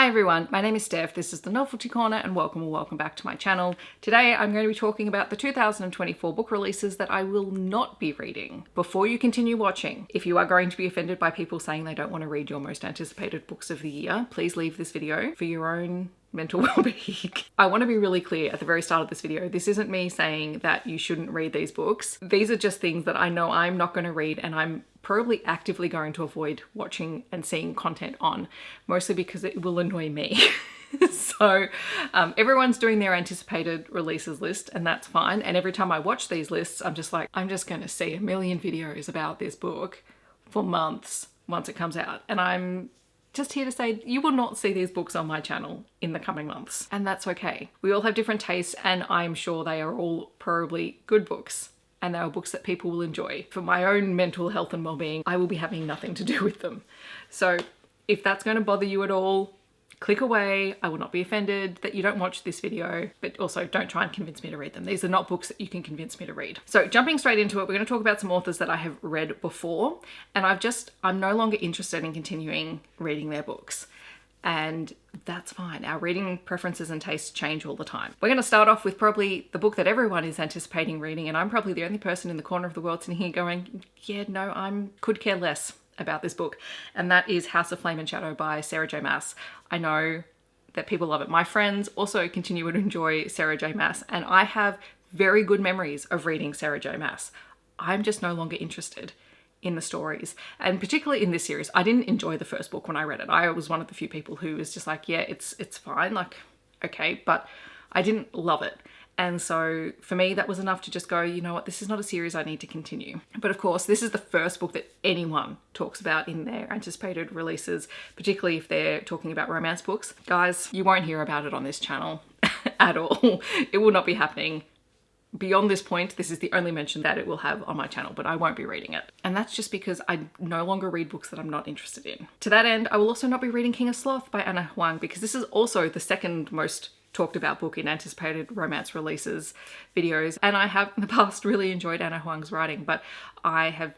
everyone, my name is Steph, this is the Novelty Corner and welcome back to my channel. Today I'm going to be talking about the 2024 book releases that I will not be reading. Before you continue watching, if you are going to be offended by people saying they don't want to read your most anticipated books of the year, please leave this video for your own mental well-being. I want to be really clear at the very start of this video, this isn't me saying that you shouldn't read these books. These are just things that I know I'm not going to read and I'm probably actively going to avoid watching and seeing content on, mostly because it will annoy me. So everyone's doing their anticipated releases list and that's fine. And every time I watch these lists, I'm just like, I'm just going to see a million videos about this book for months once it comes out. And I'm just here to say you will not see these books on my channel in the coming months. And that's okay. We all have different tastes and I'm sure they are all probably good books. And they are books that people will enjoy. For my own mental health and well-being, I will be having nothing to do with them. So if that's going to bother you at all, click away. I will not be offended that you don't watch this video, but also don't try and convince me to read them. These are not books that you can convince me to read. So jumping straight into it, we're going to talk about some authors that I have read before, and I'm no longer interested in continuing reading their books. And that's fine. Our reading preferences and tastes change all the time. We're going to start off with probably the book that everyone is anticipating reading, and I'm probably the only person in the corner of the world sitting here going, yeah, no, could care less about this book. And that is House of Flame and Shadow by Sarah J. Maas. I know that people love it. My friends also continue to enjoy Sarah J. Maas, and I have very good memories of reading Sarah J. Maas. I'm just no longer interested in the stories, and particularly in this series. I didn't enjoy the first book when I read it. I was one of the few people who was just like, yeah, it's fine, like, okay, but I didn't love it. And so for me, that was enough to just go, you know what, this is not a series I need to continue. But of course, this is the first book that anyone talks about in their anticipated releases, particularly if they're talking about romance books. Guys, you won't hear about it on this channel at all. It will not be happening. Beyond this point, this is the only mention that it will have on my channel, but I won't be reading it. And that's just because I no longer read books that I'm not interested in. To that end, I will also not be reading King of Sloth by Anna Huang, because this is also the second most talked about book in anticipated romance releases videos. And I have in the past really enjoyed Anna Huang's writing, but I have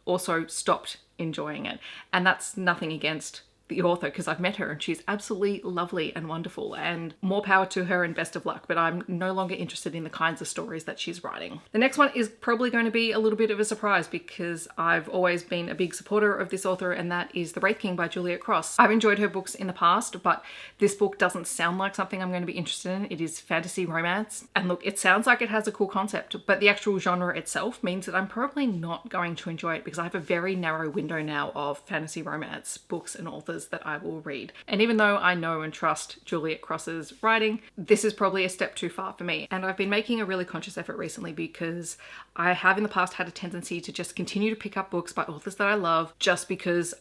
also stopped enjoying it. And that's nothing against the author, because I've met her and she's absolutely lovely and wonderful, and more power to her and best of luck, but I'm no longer interested in the kinds of stories that she's writing. The next one is probably going to be a little bit of a surprise because I've always been a big supporter of this author, and that is The Wraith King by Juliet Cross. I've enjoyed her books in the past, but this book doesn't sound like something I'm going to be interested in. It is fantasy romance, and look, it sounds like it has a cool concept, but the actual genre itself means that I'm probably not going to enjoy it, because I have a very narrow window now of fantasy romance books and authors that I will read. And even though I know and trust Juliet Cross's writing, this is probably a step too far for me. And I've been making a really conscious effort recently, because I have in the past had a tendency to just continue to pick up books by authors that I love just because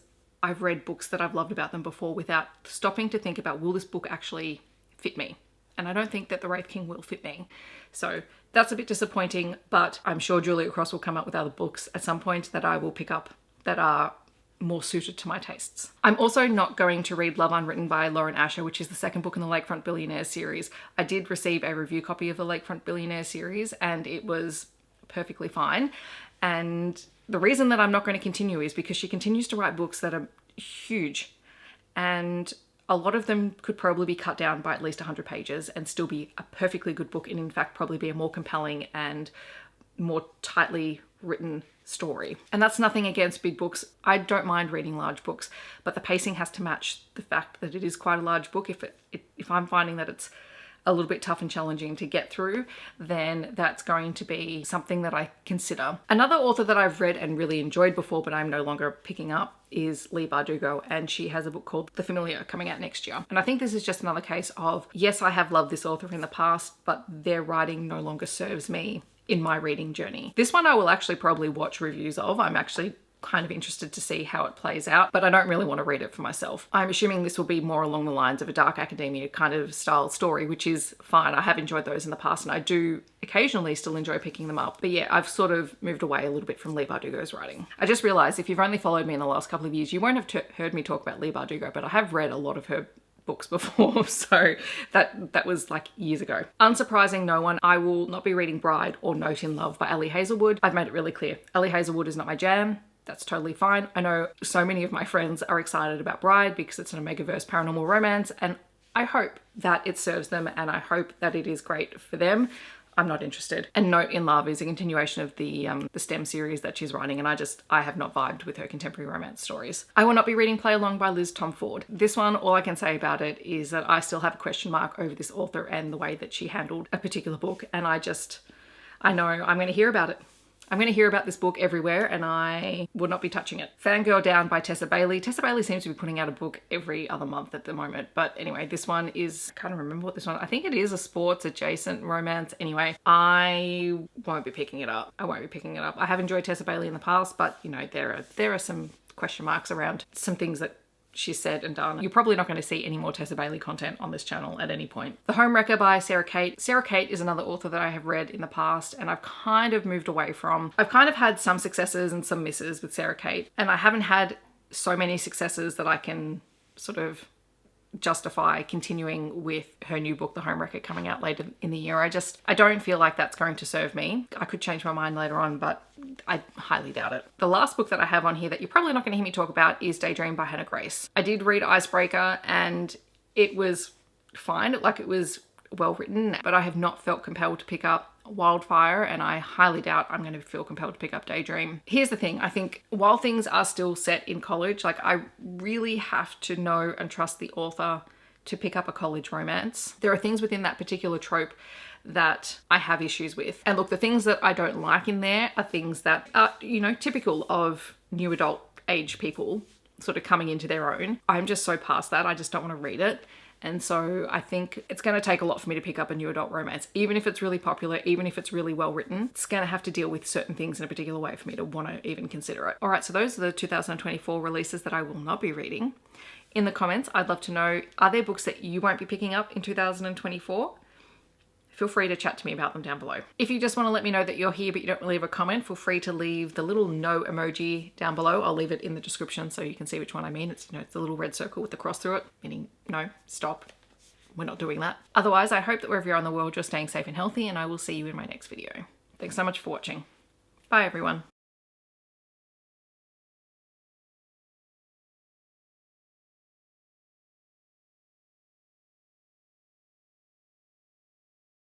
I've read books that I've loved about them before, without stopping to think about, will this book actually fit me? And I don't think that The Wraith King will fit me. So that's a bit disappointing, but I'm sure Juliet Cross will come up with other books at some point that I will pick up that are more suited to my tastes. I'm also not going to read Love Unwritten by Lauren Asher, which is the second book in the Lakefront Billionaires series. I did receive a review copy of the Lakefront Billionaires series and it was perfectly fine. And the reason that I'm not going to continue is because she continues to write books that are huge, and a lot of them could probably be cut down by at least 100 pages and still be a perfectly good book, and in fact probably be a more compelling and more tightly written story. And that's nothing against big books. I don't mind reading large books, but the pacing has to match the fact that it is quite a large book. If I'm finding that it's a little bit tough and challenging to get through, then that's going to be something that I consider. Another author that I've read and really enjoyed before, but I'm no longer picking up, is Leigh Bardugo, and she has a book called The Familiar coming out next year. And I think this is just another case of, yes, I have loved this author in the past, but their writing no longer serves me in my reading journey. This one I will actually probably watch reviews of. I'm actually kind of interested to see how it plays out, but I don't really want to read it for myself. I'm assuming this will be more along the lines of a dark academia kind of style story, which is fine. I have enjoyed those in the past and I do occasionally still enjoy picking them up. But yeah, I've sort of moved away a little bit from Leigh Bardugo's writing. I just realized if you've only followed me in the last couple of years, you won't have heard me talk about Leigh Bardugo, but I have read a lot of her books before, so that was like years ago. Unsurprising no one, I will not be reading Bride or Note in Love by Ali Hazelwood. I've made it really clear. Ali Hazelwood is not my jam. that's totally fine. I know so many of my friends are excited about Bride because it's an Omegaverse paranormal romance, and I hope that it serves them and I hope that it is great for them. I'm not interested. And Note in Love is a continuation of the STEM series that she's writing, and I have not vibed with her contemporary romance stories. I will not be reading Play Along by Liz Tomford. This one, all I can say about it is that I still have a question mark over this author and the way that she handled a particular book, and I know I'm going to hear about it. I'm going to hear about this book everywhere and I will not be touching it. Fangirl Down by Tessa Bailey. Tessa Bailey seems to be putting out a book every other month at the moment. But anyway, this one is, I can't remember what this one, I think it is a sports adjacent romance. Anyway, I won't be picking it up. I have enjoyed Tessa Bailey in the past, but you know, there are some question marks around some things that she said and done. You're probably not going to see any more Tessa Bailey content on this channel at any point. The Homewrecker by Sarah Kate. Sarah Kate is another author that I have read in the past and I've kind of moved away from. I've kind of had some successes and some misses with Sarah Kate, and I haven't had so many successes that I can sort of justify continuing with her new book, The Homewrecker, coming out later in the year. I don't feel like that's going to serve me. I could change my mind later on, but I highly doubt it. The last book that I have on here that you're probably not going to hear me talk about is Daydream by Hannah Grace. I did read Icebreaker and it was fine. Like, it was well written, but I have not felt compelled to pick up Wildfire, and I highly doubt I'm going to feel compelled to pick up Daydream. Here's the thing, I think while things are still set in college, like, I really have to know and trust the author to pick up a college romance. There are things within that particular trope that I have issues with. And look, the things that I don't like in there are things that are, you know, typical of new adult age people sort of coming into their own. I'm just so past that, I just don't want to read it. And so I think it's going to take a lot for me to pick up a new adult romance. Even if it's really popular, even if it's really well written, it's going to have to deal with certain things in a particular way for me to want to even consider it. All right, so those are the 2024 releases that I will not be reading. In the comments, I'd love to know, are there books that you won't be picking up in 2024? Feel free to chat to me about them down below. If you just want to let me know that you're here but you don't leave a comment, feel free to leave the little no emoji down below. I'll leave it in the description so you can see which one I mean. It's, you know, it's the little red circle with the cross through it, meaning no, stop. We're not doing that. Otherwise, I hope that wherever you are in the world, you're staying safe and healthy, and I will see you in my next video. Thanks so much for watching. Bye, everyone.